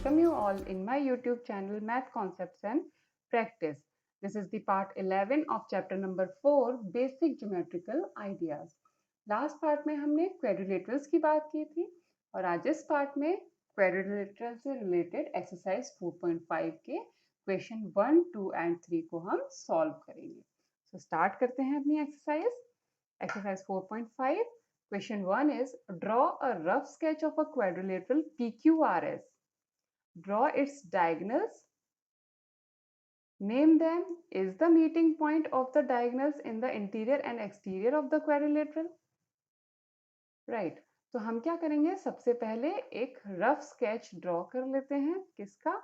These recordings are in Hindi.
welcome you all in my YouTube channel Math Concepts and Practice. This is the part 11 of chapter number 4 Basic Geometrical Ideas. Last part में हमने quadrilaterals की बात की थी और आज इस part में quadrilateral से related exercise 4.5 के question 1, 2 and 3 को हम solve करेंगे. So start करते हैं अपनी exercise. Exercise 4.5. Question 1 is draw a rough sketch of a quadrilateral PQRS. Draw its diagonals. Name them. Is the meeting point of the diagonals in the interior and exterior of the quadrilateral? Right. तो हम क्या करेंगे, सबसे पहले एक रफ स्केच ड्रॉ कर लेते हैं. किसका?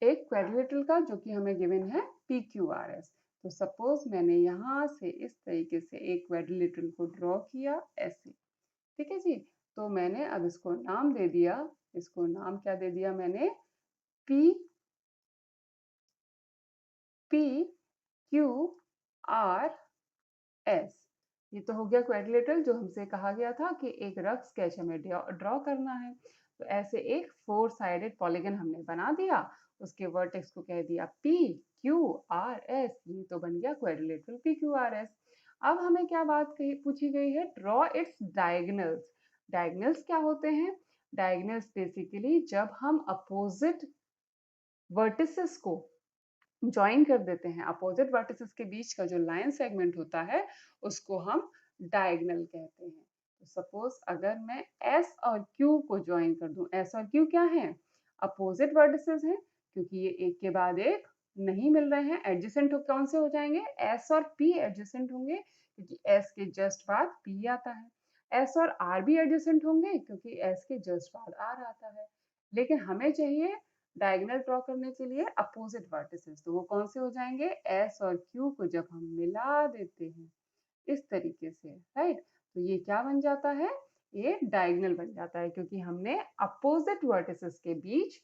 एक क्वाड्रिलेटरल का, जो कि हमें गिवन है PQRS. तो सपोज मैंने यहाँ से इस तरीके से एक क्वाड्रिलेटरल को ड्रॉ किया ऐसे. ठीक है जी. तो मैंने अब इसको नाम दे दिया. इसको नाम क्या दे दिया मैंने? PQRS. ये तो हो गया क्वाड्रिलेटरल जो हमसे कहा गया था कि एक रफ स्केच हमें ड्रॉ करना है. तो ऐसे एक 4 साइडेड पॉलीगन हमने बना दिया. उसके वर्टेक्स को कह दिया PQRS. ये तो बन गया क्वाड्रिलेटरल PQRS. अब हमें क्या बात पूछी गई है? Draw it's diagonals. डायगोनल्स क्या होते हैं? डायगोनल्स बेसिकली जब हम अपोजिट वर्टिसेस को ज्वाइन कर देते हैं, अपोजिट वर्टिसेस के बीच का जो लाइन सेगमेंट होता है उसको हम डायगोनल कहते हैं. तो सपोज अगर मैं S और Q को ज्वाइन कर दूं. S और Q क्या है? अपोजिट वर्टिसेस हैं, क्योंकि ये एक के बाद एक नहीं मिल रहे हैं. एडजेसेंट कौन से हो जाएंगे? S और P एडजेसेंट होंगे, क्योंकि S के जस्ट बाद P आता है. S और R भी एडजेसेंट होंगे, क्योंकि S के जस्ट बाद R आता है. लेकिन हमें चाहिए डायगोनल ड्रॉ करने के लिए अपोजिट वर्टिसेस. तो वो कौन से हो जाएंगे? S और Q को जब हम मिला देते हैं इस तरीके से, राइट, तो ये क्या बन जाता है? ये डायगोनल बन जाता है, क्योंकि हमने अपोजिट वर्टिसेस के बीच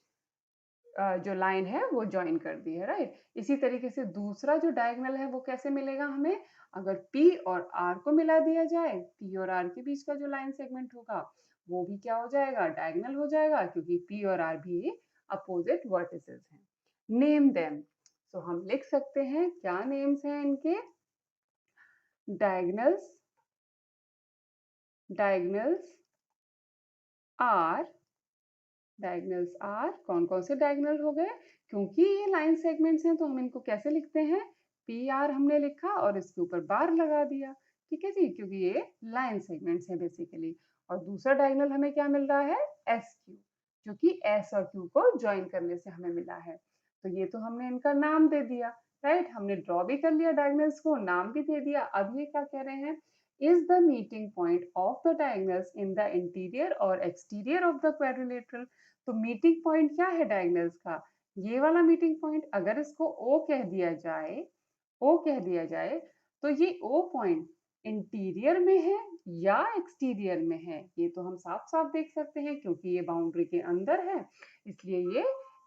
जो लाइन है वो ज्वाइन कर दी है, राइट. इसी तरीके से दूसरा जो डायगोनल है वो कैसे मिलेगा हमें? अगर P और R को मिला दिया जाए, P और R के बीच का जो लाइन सेगमेंट होगा वो भी क्या हो जाएगा? डायगोनल हो जाएगा, क्योंकि P और R भी अपोजिट वर्टिसेस हैं. Name them. तो हम लिख सकते हैं क्या नेम्स हैं इनके? डायगोनल्स आर कौन कौन से डायगोनल हो गए? क्योंकि ये लाइन सेगमेंट्स हैं तो हम इनको कैसे लिखते हैं? PR हमने लिखा और इसके ऊपर बार लगा दिया. ठीक है जी, क्योंकि ये लाइन सेगमेंट्स हैं बेसिकली. और दूसरा डायगोनल हमें क्या मिल रहा है? SQ, जो कि S और Q को ज्वाइन करने से हमें मिला है. तो ये तो हमने इनका नाम दे दिया, राइट. हमने ड्रॉ भी कर लिया डायगोनल्स को, नाम भी दे दिया. अब ये क्या कह रहे हैं? Is the meeting point of the diagonals in the interior or exterior of the quadrilateral? तो मीटिंग पॉइंट क्या है डायगोनल्स का? ये वाला मीटिंग पॉइंट. अगर इसको O कह दिया जाए, तो ये O पॉइंट इंटीरियर में है या एक्सटीरियर में है? ये तो हम साफ साफ देख सकते हैं, क्योंकि ये बाउंड्री के अंदर है, इसलिए ये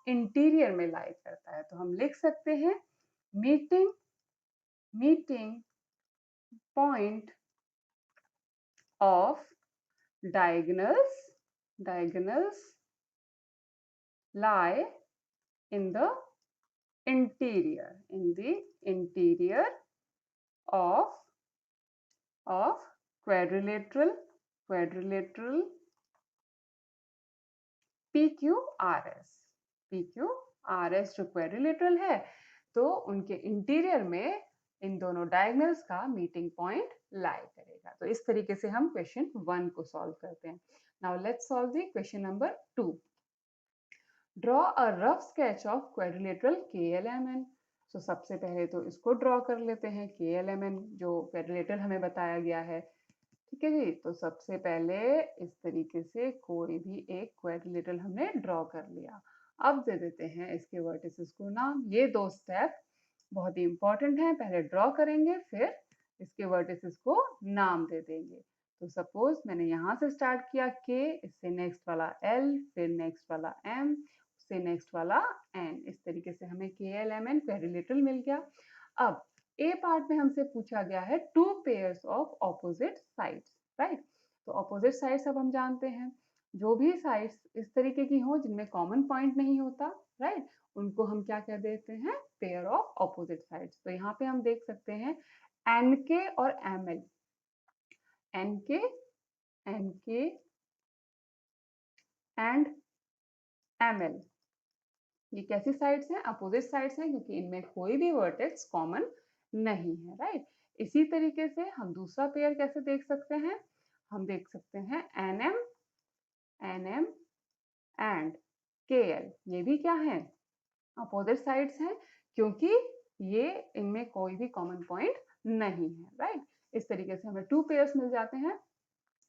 इंटीरियर में लाई करता है. तो हम लिख सकते हैं meeting point of diagonals lie in the interior of quadrilateral PQRS जो क्वाड्रिलेटरल है, तो उनके इंटीरियर में इन दोनों डायगोनल्स का मीटिंग पॉइंट लाई करेगा. तो इस तरीके से हम क्वेश्चन 1 को सॉल्व करते हैं. Now let's solve the question number 2. Draw a rough sketch of quadrilateral KLMN. तो सबसे पहले तो इसको ड्रॉ कर लेते हैं, KLMN जो क्वाड्रिलेटरल हमें बताया गया है. ठीक है जी. तो सबसे पहले इस तरीके से कोई भी एक क्वाड्रिलेटरल हमने ड्रॉ कर लिया. अब दे देते हैं इसके वर्टिसेस को नाम. ये 2 स्टेप बहुत ही इंपॉर्टेंट है. पहले ड्रॉ करेंगे, फिर इसके वर्टिसेस को नाम दे देंगे. तो सपोज मैंने यहाँ से स्टार्ट किया K, इससे नेक्स्ट वाला L, फिर नेक्स्ट वाला M, उससे नेक्स्ट वाला N. इस तरीके से हमें KLMN क्वाड्रिलेटरल मिल गया. अब ए पार्ट में हमसे पूछा गया है 2 pairs of opposite sides, right. तो ऑपोजिट साइड्स अब हम जानते हैं. जो भी साइड्स इस तरीके की हो जिनमें कॉमन पॉइंट नहीं होता, राइट, उनको हम क्या कह देते हैं, पेयर ऑफ ऑपोजिट साइड्स। तो यहाँ पे हम देख सकते हैं एनके और M L, N K, N K and M L, ये कैसी साइड्स हैं, अपोजिट साइड्स हैं, क्योंकि इनमें कोई भी वर्टेक्स कॉमन नहीं है, राइट। इसी तरीके से हम दूसरा पेयर कैसे देख सकते हैं, हम देख सकते हैं एनएम, एनएम एंड केएल, ये भी क्या है, अपोजिट साइड्स हैं, क्योंकि ये इनमें कोई भी कॉमन पॉइंट नहीं है, राइट। इस तरीके से हमें टू पेयर्स मिल जाते हैं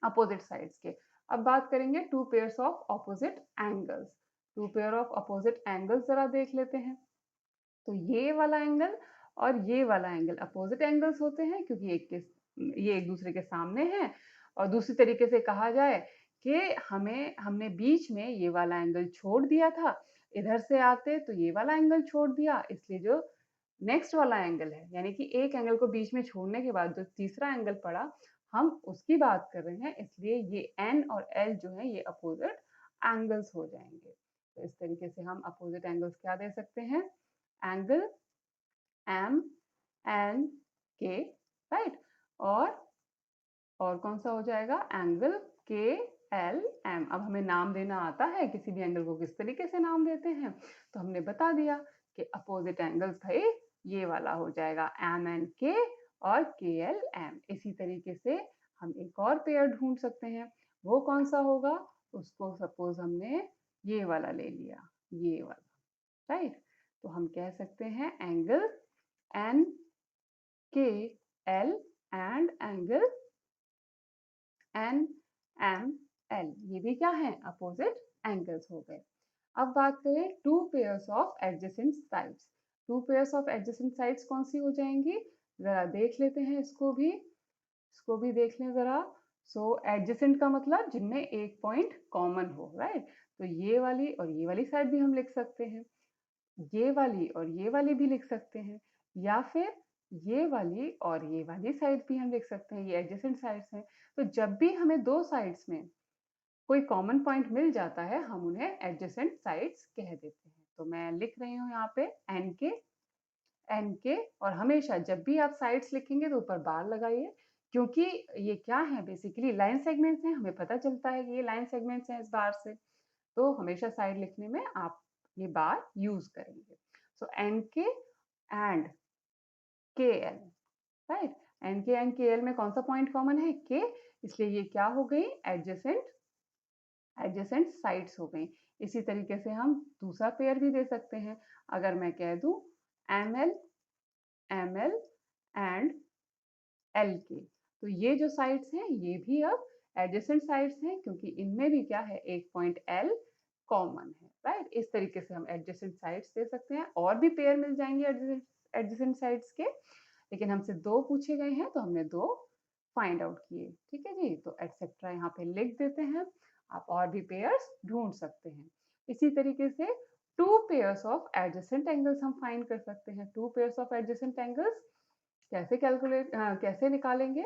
अपोजिट साइड्स के। अब बात करेंगे two pairs of opposite angles. Two pair of opposite angles जरा देख लेते हैं। तो ये वाला एंगल और ये वाला एंगल अपोजिट एंगल्स होते हैं, क्योंकि ये एक दूसरे के सामने हैं। और दूसरी तरीके से कहा जाए कि हमने बीच में ये वाला एंगल छोड़ दिया था, इधर से आते तो ये वाला एंगल छोड़ दिया, इसलिए जो नेक्स्ट वाला एंगल है, यानी कि एक एंगल को बीच में छोड़ने के बाद जो तीसरा एंगल पड़ा, हम उसकी बात कर रहे हैं, इसलिए ये एन और एल जो है ये अपोजिट एंगल्स हो जाएंगे। तो इस तरीके से हम अपोजिट एंगल्स क्या दे सकते हैं, एंगल एम एन के, राइट, और कौन सा हो जाएगा, एंगल के एल एम। अब हमें नाम देना आता है, किसी भी एंगल को किस तरीके से नाम देते हैं, तो हमने बता दिया कि अपोजिट एंगल्स भाई ये वाला हो जाएगा एम एन के और के एल एम। इसी तरीके से हम एक और पेयर ढूंढ सकते हैं, वो कौन सा होगा, उसको सपोज हमने ये वाला ले लिया, ये वाला, राइट। तो हम कह सकते हैं angle N K L and angle N M L, ये भी क्या है, अपोजिट एंगल्स हो गए। अब बात करें to pairs of adjacent sides. To pairs of adjacent sides कौन सी हो जाएंगी, जरा देख लेते हैं, इसको भी देख लें जरा। सो एडजेसेंट का मतलब जिनमें एक पॉइंट कॉमन हो, राइट। तो ये वाली और ये वाली साइड भी हम लिख सकते हैं, ये वाली और ये वाली भी लिख सकते हैं, या फिर ये वाली और ये वाली साइड भी हम लिख सकते हैं, ये एडजेसेंट साइड्स हैं। तो जब भी हमें दो साइड्स में कोई कॉमन पॉइंट मिल जाता है, हम उन्हें एडजेसेंट साइड्स कह देते हैं। तो मैं लिख रही हूँ यहाँ पे एन के, और हमेशा जब भी आप साइड्स लिखेंगे तो ऊपर बार लगाइए, क्योंकि ये क्या है, बेसिकली लाइन सेगमेंट्स हैं, हमें पता चलता है कि ये लाइन सेगमेंट्स हैं इस बार से, तो हमेशा साइड लिखने में आप ये बार यूज करेंगे। सो एन के एंड के एल, राइट। एन के एंड के एल में कौन सा पॉइंट कॉमन है, के, इसलिए ये क्या हो गई, एडजेसेंट साइड्स हो गई। इसी तरीके से हम दूसरा पेयर भी दे सकते हैं, अगर मैं कह दूं एम एल एंड एल के, तो ये जो साइड्स हैं ये भी अब एडजेसेंट साइड्स हैं, क्योंकि इनमें भी क्या है, एक पॉइंट एल कॉमन है, राइट। इस तरीके से हम एडजेसेंट साइड्स दे सकते हैं, और भी पेयर मिल जाएंगे एडजेसेंट साइड्स के, लेकिन हमसे दो पूछे गए हैं तो हमने दो फाइंड आउट किए, ठीक है जी। तो एटसेट्रा यहाँ पे लिख देते हैं, आप और भी पेयर्स ढूंढ सकते हैं। इसी तरीके से to pairs of adjacent angles हम फाइंड कर सकते हैं। To pairs of adjacent angles कैसे निकालेंगे,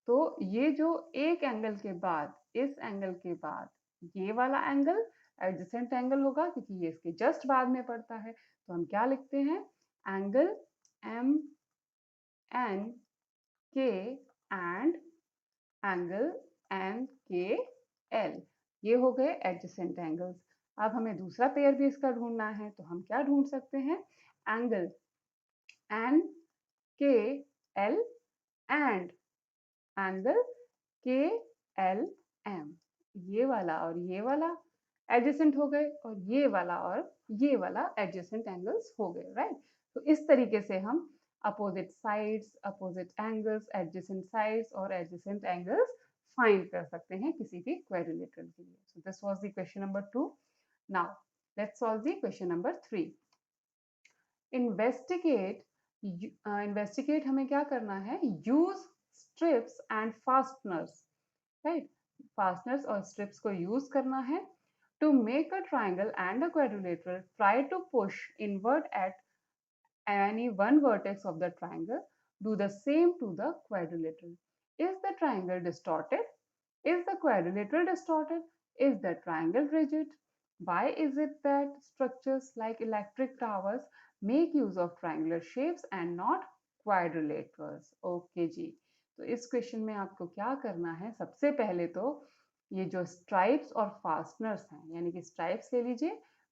तो ये जो एक एंगल के बाद, इस एंगल के बाद ये वाला एंगल एडजेसेंट एंगल होगा, क्योंकि ये इसके जस्ट बाद में पड़ता है। तो हम क्या लिखते हैं, एंगल एम एन के and angle N K L, ये हो गए एडजेसेंट एंगल्स। अब हमें दूसरा पेयर भी इसका ढूंढना है, तो हम क्या ढूंढ सकते हैं, angle N K L and angle के एल एम, ये वाला और ये वाला एडजेसेंट हो गए, और ये वाला एडजेसेंट एंगल्स हो गए, राइट। तो इस तरीके से हम opposite sides, opposite angles, adjacent sides और एडजेसेंट एंगल्स फाइंड कर सकते हैं किसी भी क्वेड्रिलेटरल के लिए। So this was the question number 2। Now let's solve the question number 3। Investigate हमें क्या करना है, use strips and fasteners, right. Fasteners और स्ट्रिप्स को यूज करना है to make a triangle and a quadrilateral. Try to push invert at any one vertex of the triangle. Do the same to the quadrilateral. Is the triangle distorted? Is the quadrilateral distorted? Is the triangle rigid? Why is it that structures like electric towers make use of triangular shapes and not quadrilaterals? Okay जी, तो इस क्वेश्चन में आपको क्या करना है, सबसे पहले तो ये जो स्ट्राइप्स और फास्टनर्स हैं, यानी कि स्ट्राइप्स ले लीजिए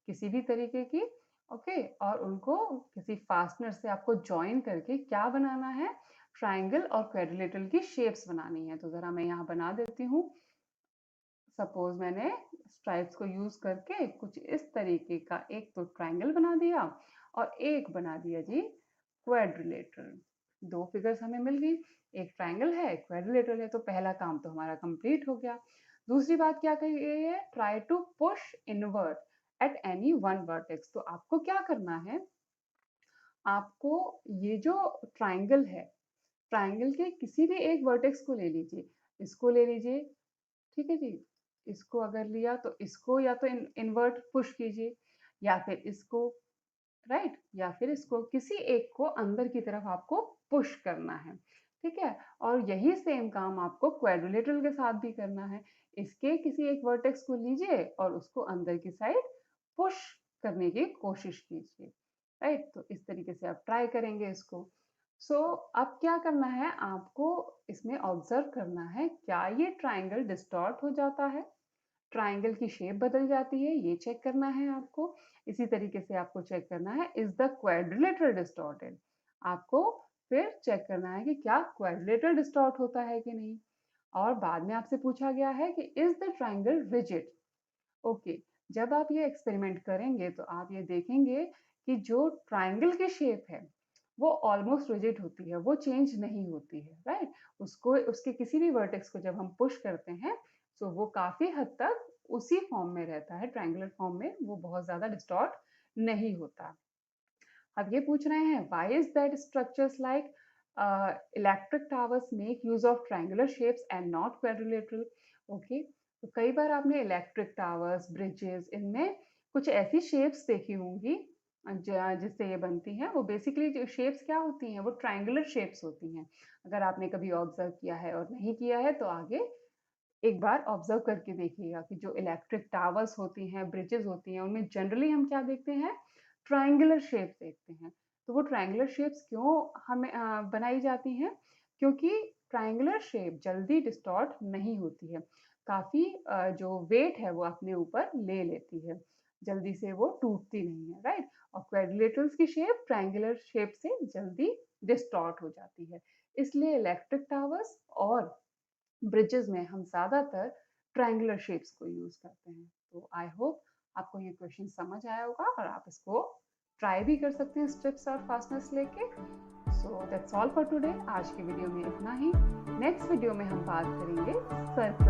किसी भी तरीके की, ओके, और उनको किसी फास्टनर से आपको ज्वाइन करके क्या बनाना है, ट्राइंगल और क्वाड्रिलेटरल की शेप्स बनानी है। तो जरा मैं यहाँ बना देती हूँ। सपोज मैंने स्ट्राइप्स को यूज करके कुछ इस तरीके का एक तो ट्राइंगल बना दिया और एक बना दिया जी क्वाड्रिलेटरल। दो फिगर्स हमें मिल गई, एक ट्राइंगल है, क्वाड्रिलेटरल है, तो पहला काम तो हमारा कंप्लीट हो गया। दूसरी बात क्या कही गई है, try to push invert at any one vertex. तो आपको क्या करना है, आपको ये जो ट्राइंगल है, ट्राइंगल के किसी भी एक वर्टेक्स को ले लीजिए, इसको ले लीजिए, ठीक है जी, इसको अगर लिया तो इसको या तो इन्वर्ट पुश कीजिए, या फिर इसको, राइट, या फिर इसको, किसी एक को अंदर की तरफ आपको पुश करना है, ठीक है। और यही सेम काम आपको क्वाड्रिलेटरल के साथ भी करना है। इसके किसी एक वर्टेक्स को लीजिए और उसको अंदर की साइड पुश करने की कोशिश कीजिए, राइट। तो इस तरीके से आप ट्राई करेंगे इसको। अब क्या करना है, आपको इसमें ऑब्जर्व करना है, क्या ये ट्राइंगल डिस्टॉर्ट हो जाता है, ट्राइंगल की शेप बदल जाती है, ये चेक करना है आपको। इसी तरीके से आपको चेक करना है, इज द क्वाड्रिलेटरल डिस्टॉर्टेड। आपको फिर चेक करना है कि क्या क्वाड्रिलेटरल डिस्टॉर्ट होता है कि नहीं। और बाद में आपसे पूछा गया है कि is the triangle rigid. Okay, जब आप ये एक्सपेरिमेंट करेंगे तो आप ये देखेंगे कि जो ट्राइंगल की शेप है वो ऑलमोस्ट रिजिड होती है, वो चेंज नहीं होती है, राइट। उसको, उसके किसी भी वर्टेक्स को जब हम पुश करते हैं तो वो काफी हद तक उसी फॉर्म में रहता है, ट्राइंगुलर फॉर्म में, वो बहुत ज्यादा डिस्टॉर्ट नहीं होता। अब ये पूछ रहे हैं, why is that structures like electric towers make use of triangular shapes and not quadrilateral. Okay, तो कई बार आपने इलेक्ट्रिक टावर्स, ब्रिजेस, इनमें कुछ ऐसी शेप्स देखी होंगी जिससे ये बनती हैं। वो बेसिकली जो शेप्स क्या होती हैं, वो ट्राइंगुलर शेप्स होती हैं। अगर आपने कभी ऑब्जर्व किया है और नहीं किया है तो आगे एक बार ऑब्जर्व करके देखिएगा कि जो इलेक्ट्रिक टावर्स होती हैं, ब्रिजेस होती हैं, उनमें जनरली हम क्या देखते हैं, ट्राइंगुलर शेप देखते हैं। तो वो ट्राइंगुलर शेप्स क्यों हमें बनाई जाती हैं, क्योंकि ट्राइंगुलर शेप जल्दी डिस्टॉर्ट नहीं होती है, काफी जो वेट है वो अपने ऊपर ले लेती है, जल्दी से वो टूटती नहीं है, राइट। और क्वाड्रिलेटरल्स की शेप ट्राइंगुलर शेप से जल्दी डिस्टॉर्ट हो जाती है। इसलिए इलेक्ट्रिक टावर्स और ब्रिजेस में हम ज्यादातर ट्रायंगुलर शेप्स को यूज करते हैं। तो आई होप आपको ये क्वेश्चन समझ आया होगा और आप इसको ट्राई भी कर सकते हैं स्ट्रिप्स और फास्टनर्स लेके। So that's all for today. आज की वीडियो में इतना ही। नेक्स्ट वीडियो में हम बात करेंगे सर्कल